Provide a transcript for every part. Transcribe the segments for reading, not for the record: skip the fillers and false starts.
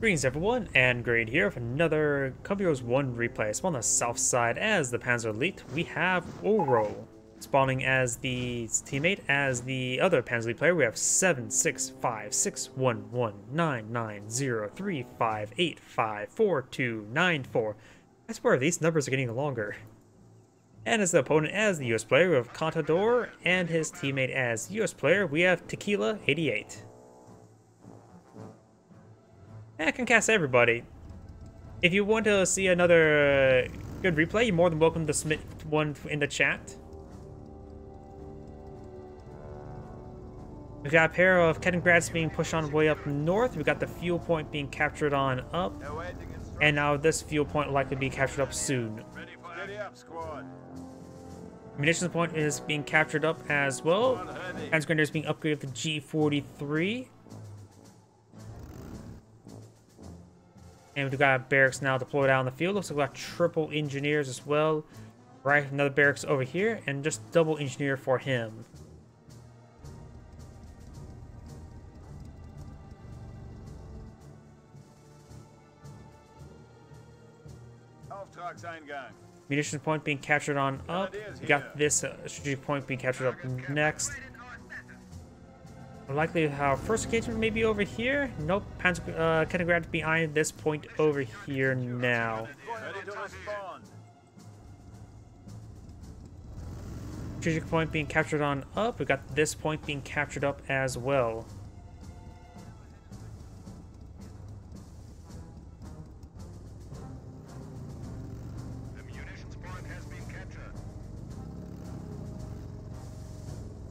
Greetings everyone, and Grade here with another Company Heroes 1 replay. Spawn on the south side as the Panzer Elite. We have ORO spawning as the teammate as the other Panzer Elite player. We have 76561199035854294. I swear these numbers are getting longer. And as the opponent as the US player, we have Contador, and his teammate as US player, we have tequila88. I can cast everybody. If you want to see another good replay, you're more than welcome to submit one in the chat. We've got a pair of Kettengrads being pushed on way up north. We've got the fuel point being captured on up. And now this fuel point will likely be captured up soon. Munitions point is being captured up as well. Transgender is being upgraded to G43. And we've got barracks now deployed out on the field. Looks like we've got triple engineers as well. Right, another barracks over here, and just double engineer for him. Munitions point being captured on up. We got this strategic point being captured up next. Likely our first engagement may be over here. Nope, Kettengrad behind this point over here now. Strategic point being captured on up. We got this point being captured up as well.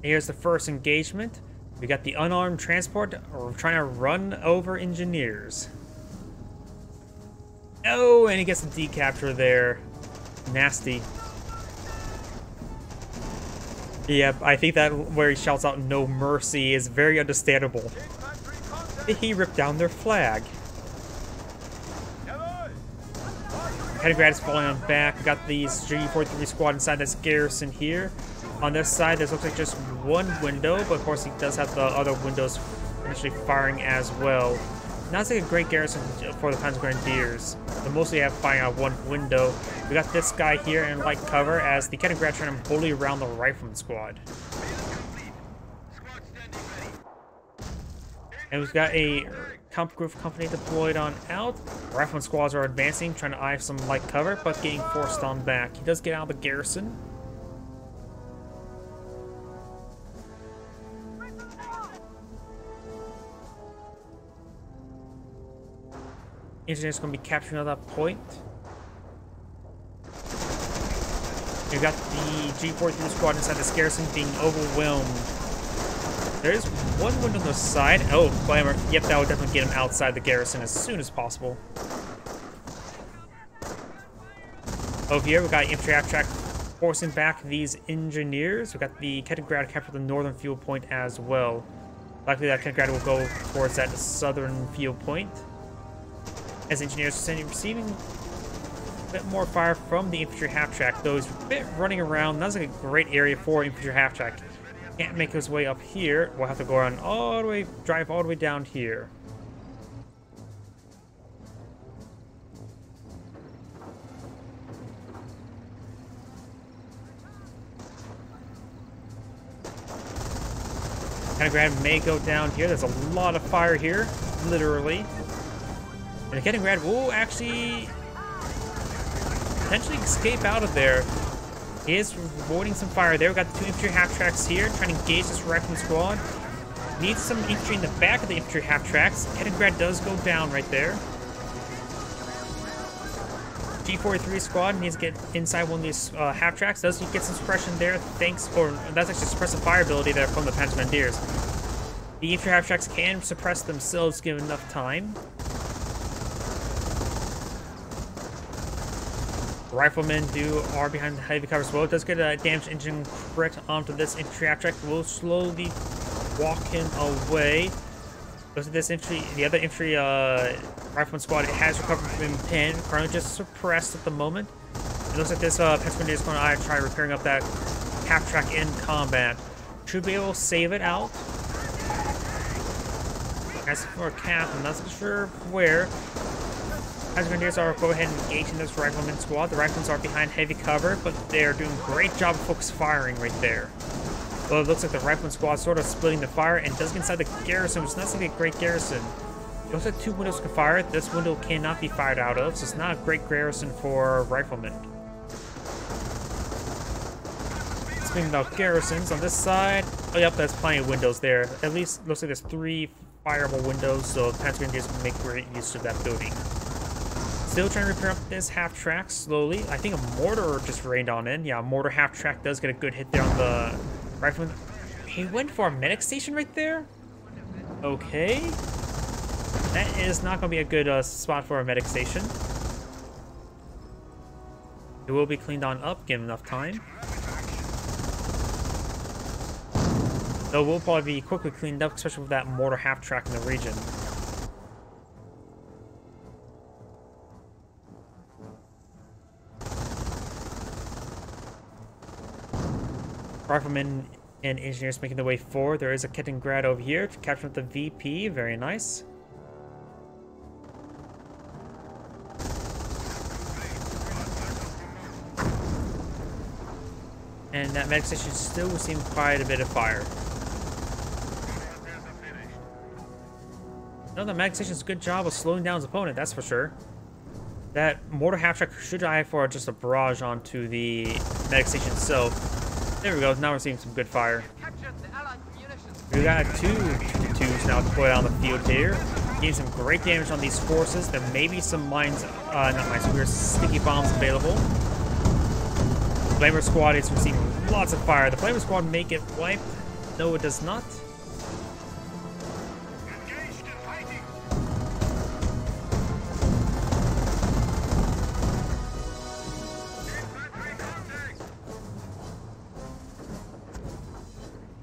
Here's the first engagement. We got the unarmed transport. We're trying to run over engineers. Oh, and he gets a decapture there. Nasty. Yep, I think that where he shouts out "No mercy" is very understandable. He ripped down their flag. Kettengrad is falling on back. We got the G43 squad inside this garrison here. On this side, there looks like just one window, but of course he does have the other windows initially firing as well. Now it's like a great garrison for the Panzer Grenadiers. They mostly have firing out one window. We got this guy here in light cover as the Kettengrad trying to bully around the rifleman squad. And we've got a comp group company deployed on out. Rifleman squads are advancing, trying to eye some light cover, but getting forced on back. He does get out of the garrison. Engineers going to be capturing at that point. You've got the G43 squad inside this garrison being overwhelmed. There's one window on the side. Oh, Glamour. Yep, that would definitely get him outside the garrison as soon as possible. Over here, we've got infantry half-track forcing back these engineers. We've got the Kettengrad capture the northern fuel point as well. Likely that Kettengrad will go towards that southern fuel point. As engineers are receiving a bit more fire from the infantry half-track, though he's a bit running around. That's like a great area for infantry half-track. Can't make his way up here. We'll have to go around all the way, drive all the way down here. Kettengrad may go down here. There's a lot of fire here, literally. And the Kettengrad will actually potentially escape out of there. He is avoiding some fire there. We've got the two infantry half-tracks here trying to engage this rifleman squad. Needs some infantry in the back of the infantry half-tracks. Kettengrad does go down right there. G43 squad needs to get inside one of these half-tracks. Does he get some suppression there? Thanks, or that's actually suppressive fire ability there from the Panzer Grenadiers. The infantry half-tracks can suppress themselves given enough time. Riflemen are behind the heavy cover as well. It does get a damaged engine crit onto this infantry half-track. We'll slowly walk him away. Goes to this infantry, the other infantry rifleman squad. It has recovered from pin. Currently just suppressed at the moment. It looks like this Panzer Grenadier is going to try repairing up that half-track in combat. Should be able to save it out. As for a cap, I'm not so sure where. As Grenadiers are go ahead and engage in this rifleman squad. The riflemen are behind heavy cover, but they're doing a great job of focus firing right there. Well, it looks like the rifleman squad is sort of splitting the fire and does get inside the garrison, which is not going to be a great garrison. You also have 2 windows can fire. This window cannot be fired out of, so it's not a great garrison for riflemen. Speaking about garrisons, on this side, oh yep, there's plenty of windows there. At least looks like there's 3 fireable windows, so the Grenadiers can make great use of that building. Still trying to repair up this half-track slowly. I think a mortar just rained on in. Yeah, a mortar half-track does get a good hit there on the rifleman. He went for a medic station right there? Okay. That is not going to be a good spot for a medic station. It will be cleaned on up, given enough time. Though it will probably be quickly cleaned up, especially with that mortar half-track in the region. Riflemen and engineers making their way forward. There is a Contador over here to capture the VP. Very nice. And that medic station is still receiving quite a bit of fire. No, the medic station does a good job of slowing down his opponent, that's for sure. That mortar half-track should eye for just a barrage onto the medic station itself. There we go, now we're seeing some good fire. We got 2 2s now deployed on the field here. Getting some great damage on these forces. There may be some mines, not mines, weird sticky bombs available. Flamer squad is receiving lots of fire. The Flamer squad may get wiped. No, it does not.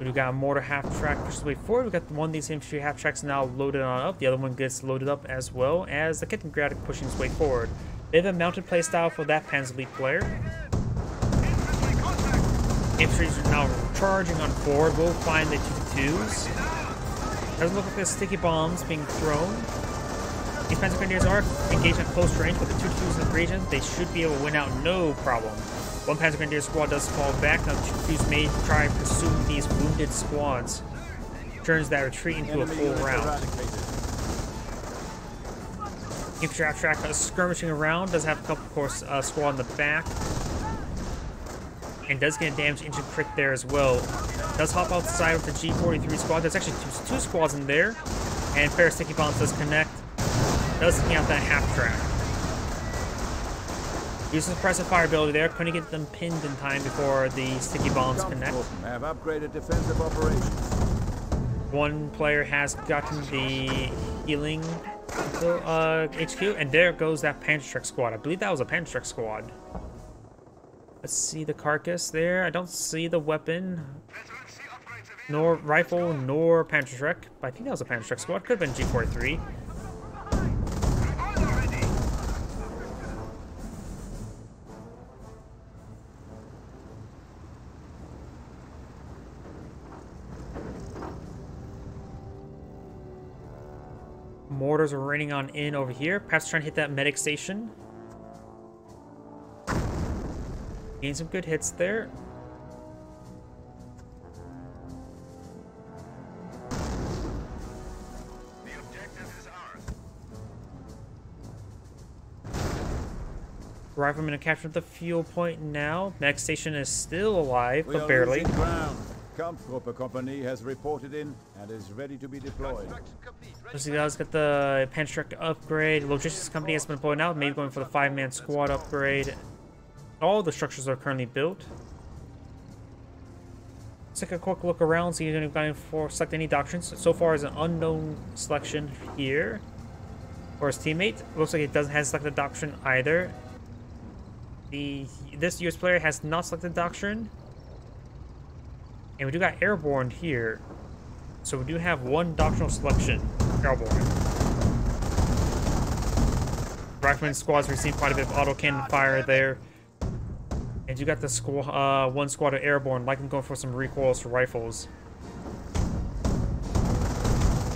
We got a mortar half-track pushes way forward. We got one of these infantry half-tracks now loaded on up. The other one gets loaded up as well as the Contador pushing its way forward. They have a mounted playstyle for that Panzer Elite player. Infantry are now charging on forward. We'll find the 2-2s. Doesn't look like there's sticky bombs being thrown. These Panzer Grenadiers are engaged at close range, but the 2-2s in the region, they should be able to win out no problem. One Panzer Grenadier squad does fall back. Now 2-2s may try and pursue these wounded squads. Turns that retreat into a full round. Infantry half-track skirmishing around. Does have a couple, of course, squad in the back. And does get a damage engine crit there as well. Does hop outside with the G43 squad. There's actually two squads in there. And pair of sticky bombs does connect. Does take out that half-track. Uses suppressive fire ability there. Couldn't get them pinned in time before the sticky bombs connect. Have upgraded defensive operations. One player has gotten the healing HQ, and there goes that Panzerschreck squad. I believe that was a Panzerschreck squad. Let's see the carcass there. I don't see the weapon, nor rifle, nor Panzerschreck. But I think that was a Panzerschreck squad. Could have been G43. Mortars are raining on in over here. Perhaps trying to hit that medic station. Gain some good hits there. The objective is ours. Riflemen have captured the fuel point now. Medic station is still alive, but barely. Kampfgruppe Company has reported in and is ready to be deployed. Those guys got the Panzerschreck upgrade. Logistics company has been deployed now, maybe going for the 5-man squad upgrade. All the structures are currently built. Let's take a quick look around, see if you've got for select any doctrines. So far is an unknown selection here. For his teammate. Looks like it doesn't have selected doctrine either. This US player has not selected doctrine. And we do got airborne here. So we do have one doctrinal selection. Airborne. Rifleman squads receive quite a bit of autocannon fire there. And you got the one squad of airborne, likely going for some recoils for rifles.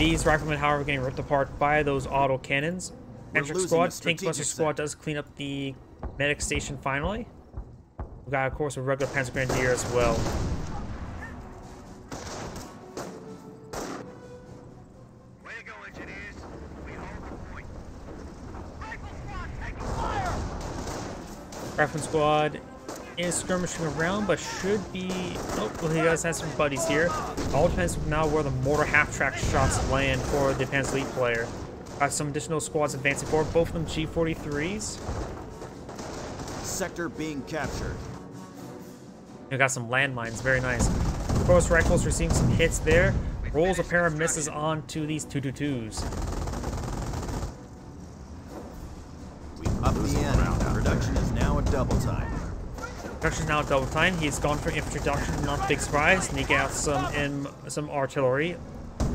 These riflemen, however, are getting ripped apart by those auto cannons. Tank squad, Tank Buster squad does clean up the medic station finally. We got, of course, a regular Panzer Grenadier as well. Way to go, engineers. We hold the point. Rifle squad, taking fire! Rifleman squad is skirmishing around, but should be... Oh, well, he does have some buddies here. All depends now where the mortar half-track shots land for the Panzer Elite player. Got some additional squads advancing forward, both of them G43s. Sector being captured. We got some landmines, very nice. Of course, rifles receiving some hits there. Rolls a pair of misses onto these 222s. We've upped the ante. Production is now at double time. Production is now at double time. He's gone for infantry production, not a big surprise. Sneaking out some artillery.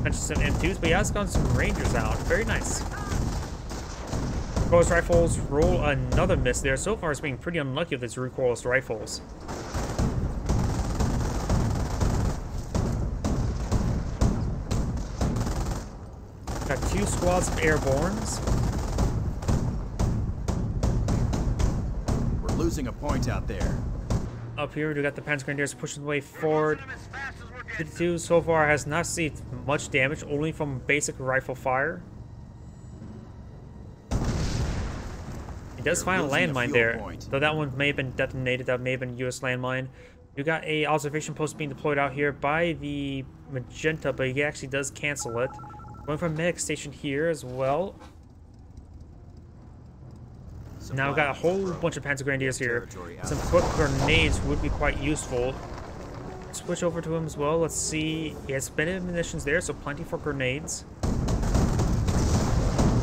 Mentioned some M2s, but he has gotten some Rangers out. Very nice. Of course, rifles roll another miss there. So far, it's being pretty unlucky with his recoilless rifles. Got 2 squads of airbornes. We're losing a point out there. Up here, we got the Panzer Grenadiers pushing the way forward. 52 so far has not seen much damage, only from basic rifle fire. He does find a landmine there, though that one may have been detonated. That may have been a US landmine. We got a observation post being deployed out here by the Magenta, but he actually does cancel it. Going for a medic station here as well. Now we've got a whole bunch of Panzer Grenadiers here. Some quick grenades would be quite useful. Switch over to him as well. Let's see. He has spent munitions there, so plenty for grenades.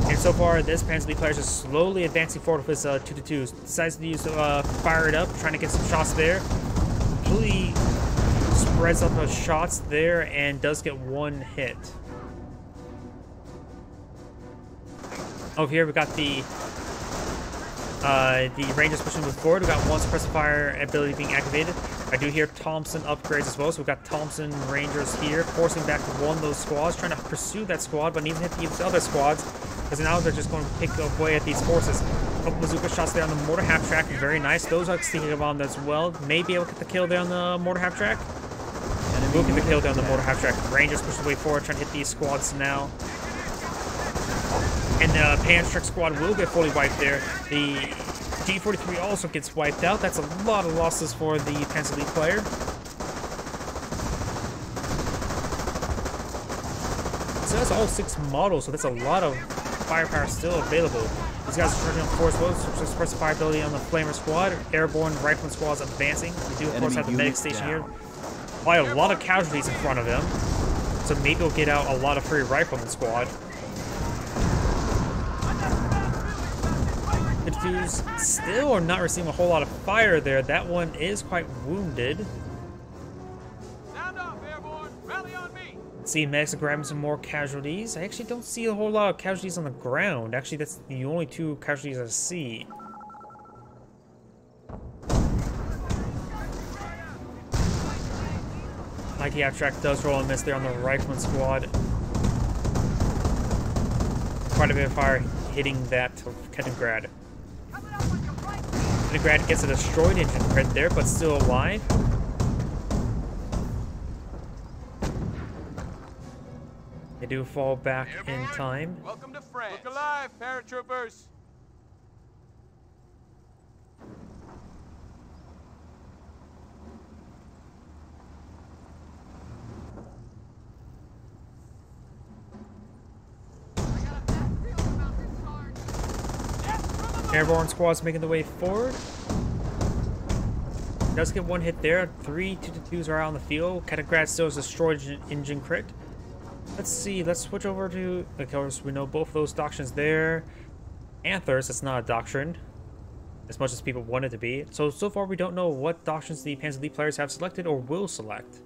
And so far, this Panzer Elite player is just slowly advancing forward with his 222s. Decides to use fire it up, trying to get some shots there. Completely spreads out those shots there and does get one hit. Over here, we got the Rangers pushing with forward. We got one suppressive fire ability being activated. I do hear Thompson upgrades as well, so we've got Thompson Rangers here, forcing back one of those squads, trying to pursue that squad, but needs to hit these other squads, because now they're just going to pick away at these forces. A couple bazooka shots there on the mortar half track, very nice. Those are sneaking bomb as well. Maybe able to get the kill there on the mortar half track. We'll get the kill there on the mortar half track. Rangers push the way forward, trying to hit these squads now. And the Panzer squad will get fully wiped there. The G43 also gets wiped out. That's a lot of losses for the Panzer Elite player. So that's all 6 models, so that's a lot of firepower still available. These guys are charging up force loads, so suppressive fire ability on the Flamer squad. Airborne rifleman squads advancing. We do, of course, have the medic station here. Probably a lot of casualties in front of him, so maybe we'll get out a lot of free rifleman squad. Still are not receiving a whole lot of fire there. That one is quite wounded. Sound off, airborne. Rally on me. Let's see, medics are grabbing some more casualties. I actually don't see a whole lot of casualties on the ground. Actually, that's the only 2 casualties I see. Mighty Abstract does roll and miss there on the rifleman squad. Quite a bit of fire hitting that of Contador. Contador gets a destroyed engine crit there, but still alive. They do fall back in time. Welcome to France. Look alive, paratroopers. Airborne squad's making the way forward. Does get one hit there. 3 222s are out on the field. Contador still has destroyed engine crit. Let's see. Let's switch over to, of course, we know both of those doctrines there. Panthers, it's not a doctrine, as much as people want it to be. So far we don't know what doctrines the Panzer Elite players have selected or will select.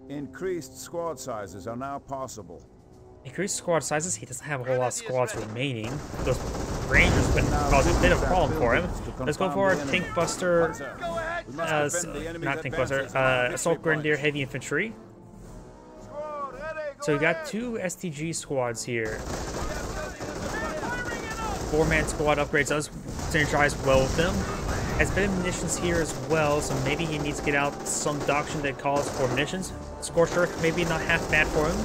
Increased squad sizes are now possible. Increased squad sizes, he doesn't have a whole lot of squads remaining. Those Rangers have been causing a bit of a problem for him. Let's go for a Tank Buster. Go ahead. not tank cluster, assault grenadier heavy infantry. So we got 2 STG squads here. 4-man squad upgrades does synergize well with them. Has better munitions here as well, so maybe he needs to get out some doctrine that calls for munitions. Scorched Earth maybe not half bad for him.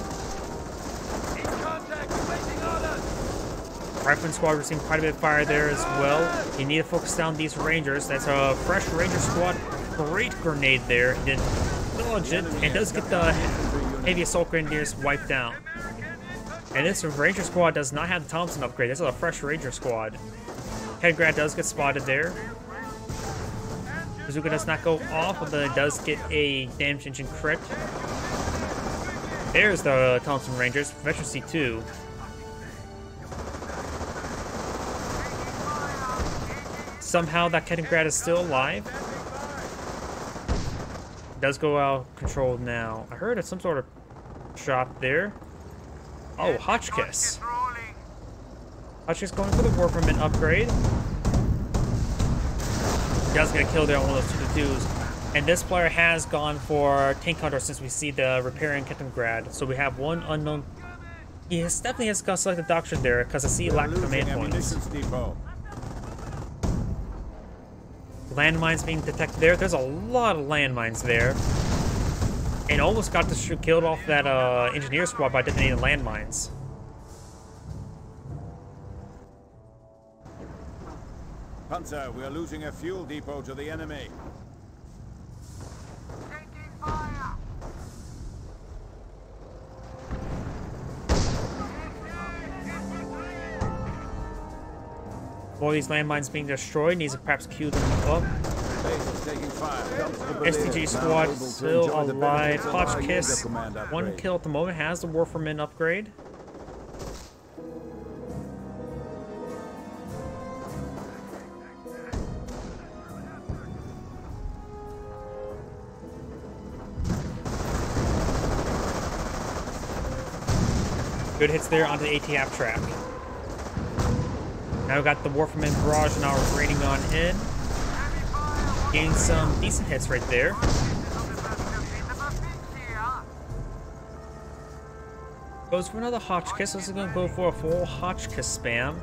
Rifleman squad receiving quite a bit of fire there as well. You need to focus down these rangers. That's a fresh ranger squad. Great grenade there. Didn't dodge it, and does get the heavy assault grenadiers wiped down. And this ranger squad does not have the Thompson upgrade. This is a fresh ranger squad. Headgrad does get spotted there. Bazooka does not go off, but it does get a damage engine crit. There's the Thompson Rangers. Veteran C2. Somehow that Kettengrad is still alive. It does go out of control now. I heard some sort of shot there. Oh, Hotchkiss. Hotchkiss going for the Warframe upgrade. He does get a kill there on one of those 2-2s. And this player has gone for Tank Hunter since we see the repairing Kettengrad. So we have one unknown. He definitely has got selected doctrine there because I see lack of command points. Landmines being detected there. There's a lot of landmines there. And almost got killed off that engineer squad by detonating landmines. Panzer, we are losing a fuel depot to the enemy. Taking fire! More of these landmines being destroyed, needs to perhaps queue them up. STG squad still alive. Hotchkiss, 1 kill at the moment, has the Warframe upgrade. Good hits there onto the ATF track. Now we've got the Warframe barrage now raining on in. Getting some decent hits right there. Goes for another Hotchkiss. This is going to go for a full Hotchkiss spam.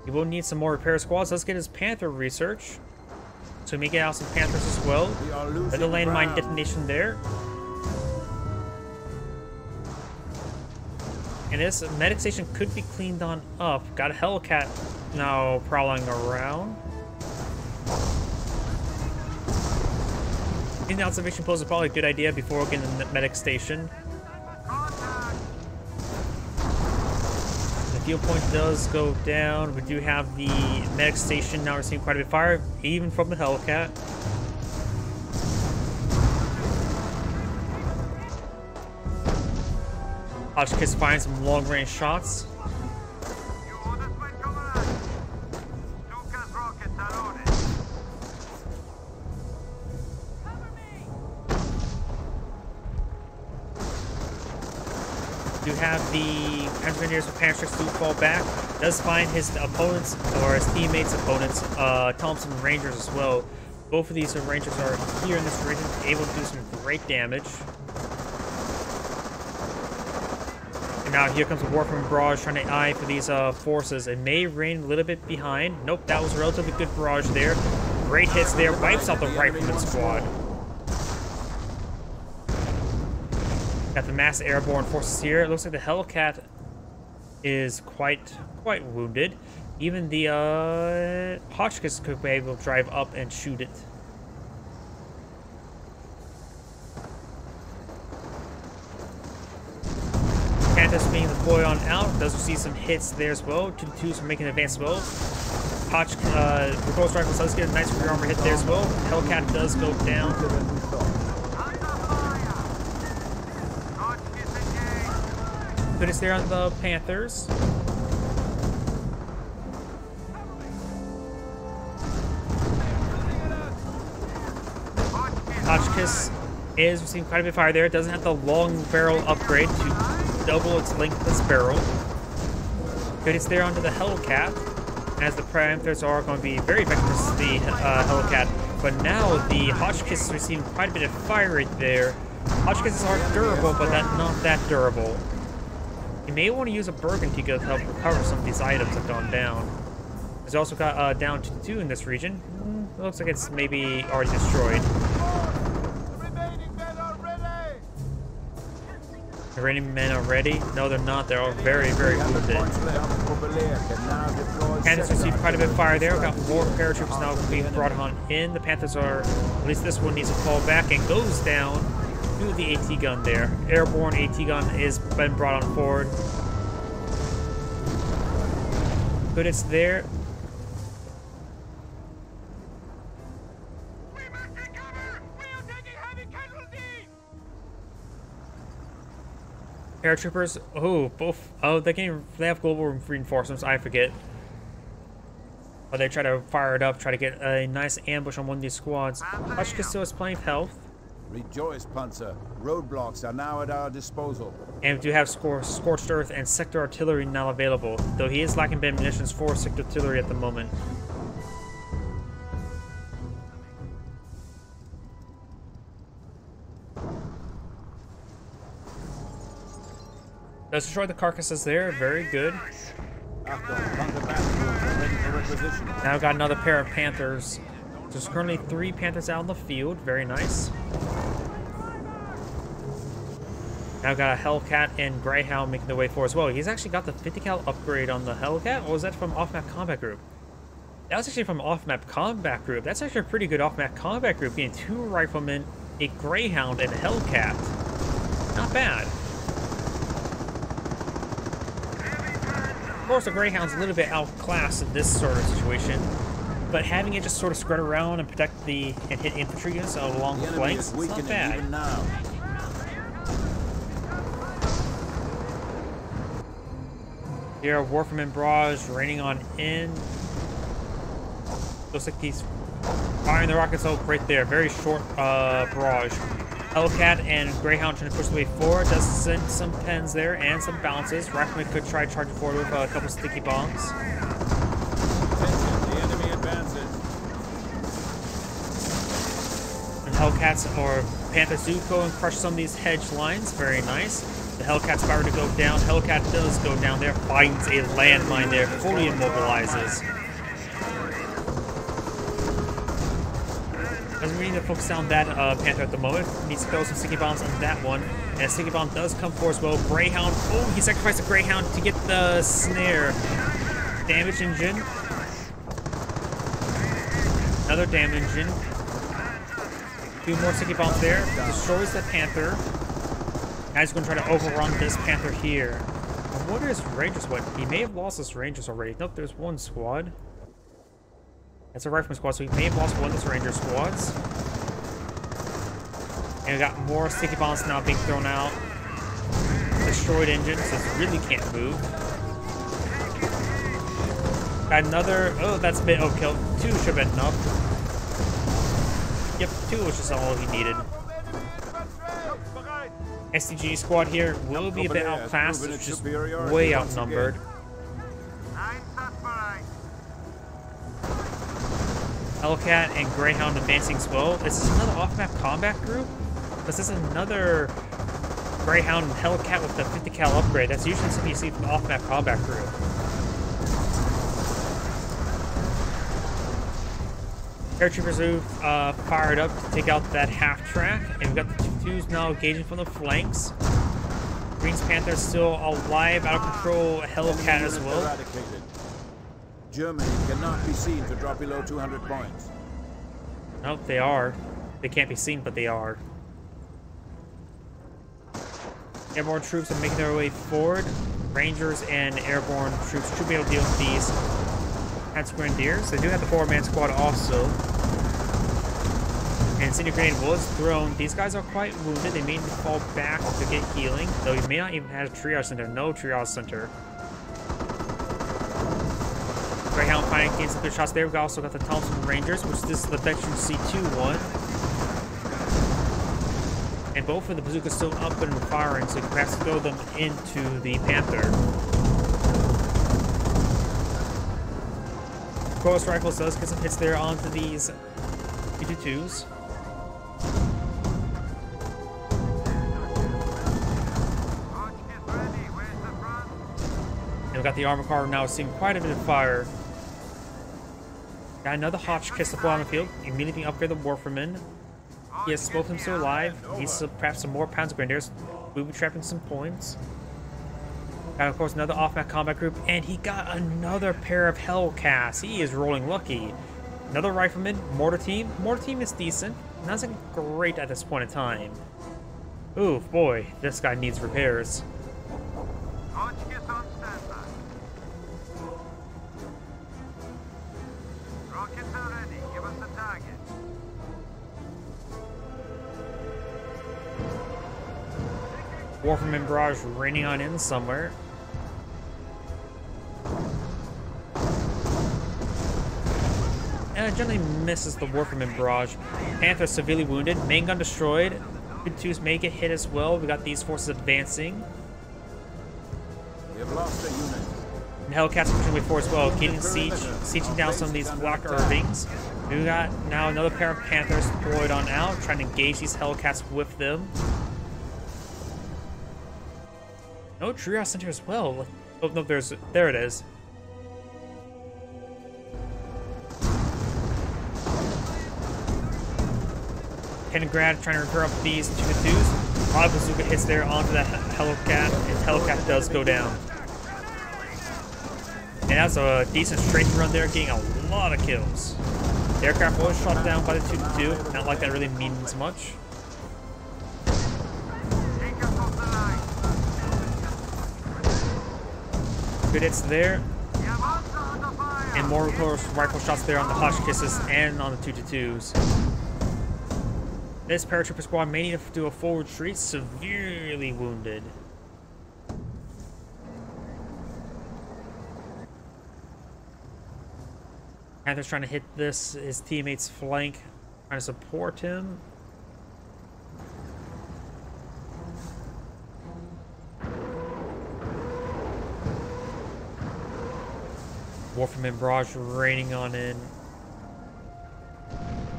He will need some more repair squads. Let's get his Panther research. So we may get out some Panthers as well. Another landmine detonation there. And this medic station could be cleaned on up. Got a Hellcat now prowling around. I think the observation post is probably a good idea before getting the medic station. The fuel point does go down. We do have the medic station now receiving quite a bit of fire, even from the Hellcat. Hotchkiss firing some long-range shots. Do have the Engineers with Panic do fall back. Does find his opponents, or his teammates' opponents, Thompson Rangers as well. Both of these Rangers are here in this region, able to do some great damage. And now here comes a Warframe barrage trying to eye for these forces. It may rain a little bit behind. Nope, that was a relatively good barrage there. Great hits there, wipes out the Rifleman squad. Got the mass airborne forces here. It looks like the Hellcat is quite wounded. Even the Hotchkiss could be able to drive up and shoot it. Panthers being deployed on out. Does receive some hits there as well. 2-2s are making an advance as well. Repulse rifles does get a nice rear armor hit there as well. Hellcat does go down. Good hits there on the Panthers. Hotchkiss is receiving quite a bit of fire there. It doesn't have the long barrel upgrade to double its length this barrel. Good hits there onto the Hellcat, as the Panthers are going to be very effective against the Hellcat. but now the Hotchkiss is receiving quite a bit of fire right there. Hotchkisses are durable, but not that durable. You may want to use a Burgundy to help recover some of these items that have gone down. There's also got down to 2 in this region. It looks like it's maybe already destroyed. Remaining men are ready! The remaining men are ready? No, they're not. They're all very, very wounded. Panthers received quite a bit of fire there. We've got more paratroopers now being brought on in. The Panthers are, at least this one needs to fall back and goes down to the AT gun there. Airborne AT gun is been brought on forward. Good, it's there. We must take cover! We are taking heavy casualties! Paratroopers, oh, both, oh, they have global reinforcements, I forget. But they try to fire it up, try to get a nice ambush on one of these squads. Hotchkiss still has plenty of health. Rejoice, Panzer. Roadblocks are now at our disposal. And we do have Scorched Earth and Sector Artillery now available, though he is lacking munitions for Sector Artillery at the moment. Does destroy the carcasses there, very good. Now we've got another pair of Panthers. There's currently 3 Panthers out in the field, very nice. Now we've got a Hellcat and Greyhound making their way forward as well. He's actually got the 50 cal upgrade on the Hellcat, or was that from Off-Map Combat Group? That was actually from Off-Map Combat Group. That's actually a pretty good Off-Map Combat Group, getting 2 riflemen, a Greyhound, and a Hellcat. Not bad. Of course, the Greyhound's a little bit outclassed in this sort of situation, but having it just sort of spread around and protect and hit infantry units along the flanks, it's not bad. Here, Warfman Barrage raining on in. Looks like he's firing the rockets out right there. Very short barrage. Hellcat and Greyhound trying to push the way forward. Does send some pens there and some bounces. Rifleman could try charging forward with a couple sticky bombs. Attention, the enemy advances. And Hellcats or Panthers do go and crush some of these hedge lines. Very nice. The Hellcat's about to go down. Hellcat does go down there. Finds a landmine there. Fully immobilizes. Doesn't really need to focus on that Panther at the moment. Needs to throw some sticky bombs on that one. And a sticky bomb does come forward as well. Greyhound. Oh, he sacrificed a Greyhound to get the snare. Damage engine. Another damage engine. 2 more sticky bombs there. Destroys the Panther. Now he's going to try to overrun this Panther here. I wonder his Rangers went. He may have lost his Rangers already. Nope, there's 1 squad. That's a Rifleman squad, so he may have lost 1 of his Ranger squads. And we got more sticky bombs now being thrown out. Destroyed engines, so it really can't move. Got another. Oh, that's a bit overkill. 2 should have been enough. Yep, 2 was just all he needed. STG squad here will be a bit outclassed, it's just way outnumbered. Hellcat and Greyhound advancing as well. Is this another off-map combat group? This is another Greyhound and Hellcat with the 50 cal upgrade. That's usually something you see from the off-map combat group. Paratroopers move fired up to take out that half track, and we've got the 2s now engaging from the flanks. Green's Panther still alive, out of control. Hellcat as well. Eradicated. Germany cannot be seen to drop below 200 points. Nope, they are. They can't be seen, but they are. Airborne troops are making their way forward. Rangers and airborne troops should be able to deal with these Grenadiers. They do have the 4-man squad also. And Incendiary Grenade was thrown. These guys are quite wounded. They may need to fall back to get healing, though you may not even have a triage center. No triage center. Greyhound fighting against some good shots there. We've also got the Thompson Rangers, which this is the Veteran C2 one. And both of the bazookas still up and firing, so you can perhaps throw them into the Panther. Cross Rifles does get some hits there onto these 222s. And we got the armor car now seeing quite a bit of fire. Got another Hotchkiss to fly on the field. Immediately upgrade the Warferman. He has both him still alive. Needs perhaps some more pounds of grenadiers. Booby trapping some points. And of course another off-map combat group, and he got another pair of Hellcats. He is rolling lucky. Another rifleman, mortar team. Mortar team is decent. Not great at this point in time. Ooh, boy, this guy needs repairs. Hotchkiss on standby. Rockets are ready. Give us the target. Warferman barrage raining on in somewhere. And it generally misses the Warferman barrage. Panther severely wounded. Main gun destroyed. Good twos may get hit as well. We got these forces advancing. We have lost a unit. And Hellcats pushing way forward as well. Getting sieging down some of these Black Irvings. We got now another pair of Panthers deployed on out, trying to engage these Hellcats with them. No Triage Center as well. Oh no, there it is. Pengrad trying to repair up these 2-2s. A lot of bazooka hits there onto that Hellcat, and Hellcat does go down. And that's a decent straight run there, getting a lot of kills. The aircraft was shot down by the 2-2. Not like that really means much. Good hits there. And more rifle shots there on the Hotchkisses and on the 2-2s. This paratrooper squad may need to do a full retreat, severely wounded. Panther's trying to hit his teammate's flank, trying to support him. Warferman barrage raining on in.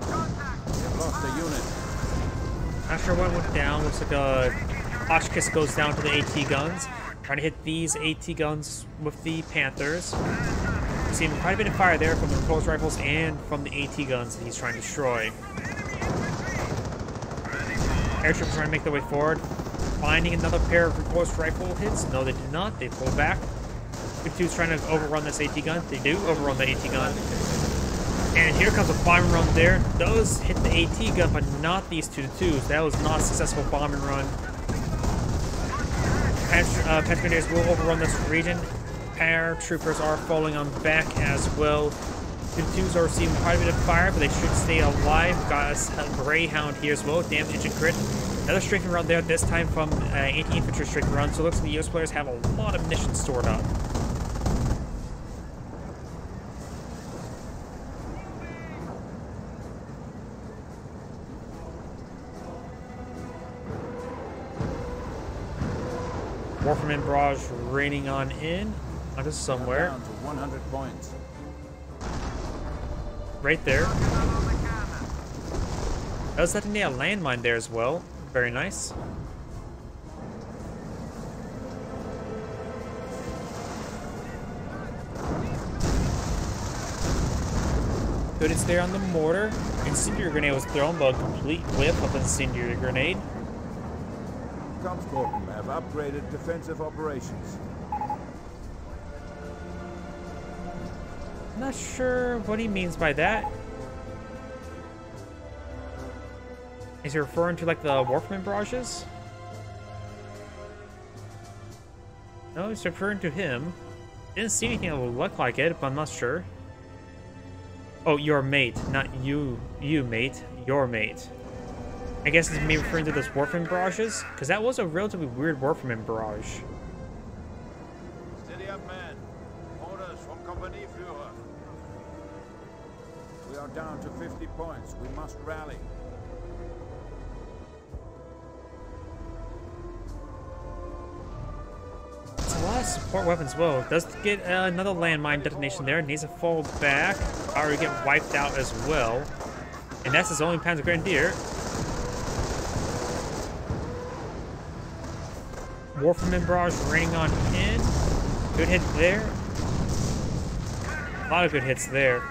We have lost a unit. Not sure what went down. Looks like a Hotchkiss goes down to the AT guns. Trying to hit these AT guns with the Panthers. We're seeing quite a bit of fire there from the close rifles and from the AT guns that he's trying to destroy. Airtroopers trying to make their way forward. Finding another pair of close rifle hits. No, they did not. They pull back. 2-2's trying to overrun this AT gun. They do overrun the AT gun. And here comes a bombing run there. Those hit the AT gun, but not these 2-2s. That was not a successful bombing run. Grenadiers will overrun this region. Paratroopers are falling on back as well. 2-2s are receiving quite a bit of fire, but they should stay alive. Got a Greyhound here as well. Damage and crit. Another strafing run there, this time from anti-infantry strafing run. So it looks like the US players have a lot of munitions stored up. Warferman barrage raining on in onto somewhere. Down to 100 points. Right there. That was definitely a landmine there as well. Very nice. Good hits there on the mortar. Incendiary grenade was thrown, but a complete whiff of incendiary grenade. Kampfgruppen have upgraded defensive operations. Not sure what he means by that. Is he referring to like the Warferman barrages? No, he's referring to him. Didn't see anything that would look like it, but I'm not sure. Oh, your mate, not you, mate, your mate. I guess it's maybe referring to those Warferman barrages, because that was a relatively weird Warferman barrage. Steady up, man. Orders from Company Führer. We are down to 50 points. We must rally. It's a lot of support weapons as well. Does get another landmine detonation there. Needs to fall back or get wiped out as well. And that's his only Panzer Grenadier. Warfman Barrage raining on in. Good hit there. A lot of good hits there.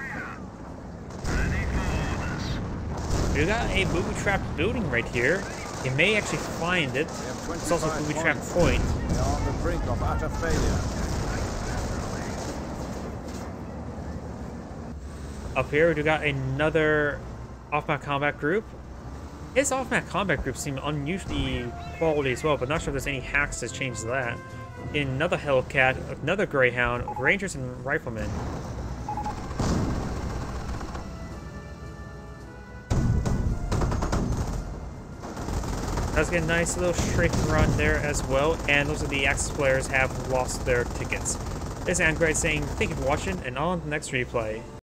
We got a booby trap building right here. You may actually find it. It's also a booby trap point. We are on the brink of utter failure. Up here, we got another off-map combat group. His off-map combat group seem unusually quality as well, but not sure if there's any hacks to change that. Another Hellcat, another Greyhound, Rangers and Riflemen. Let's get a nice little strafe run there as well, and those are the Axis players have lost their tickets. This is Android saying thank you for watching, and on the next replay.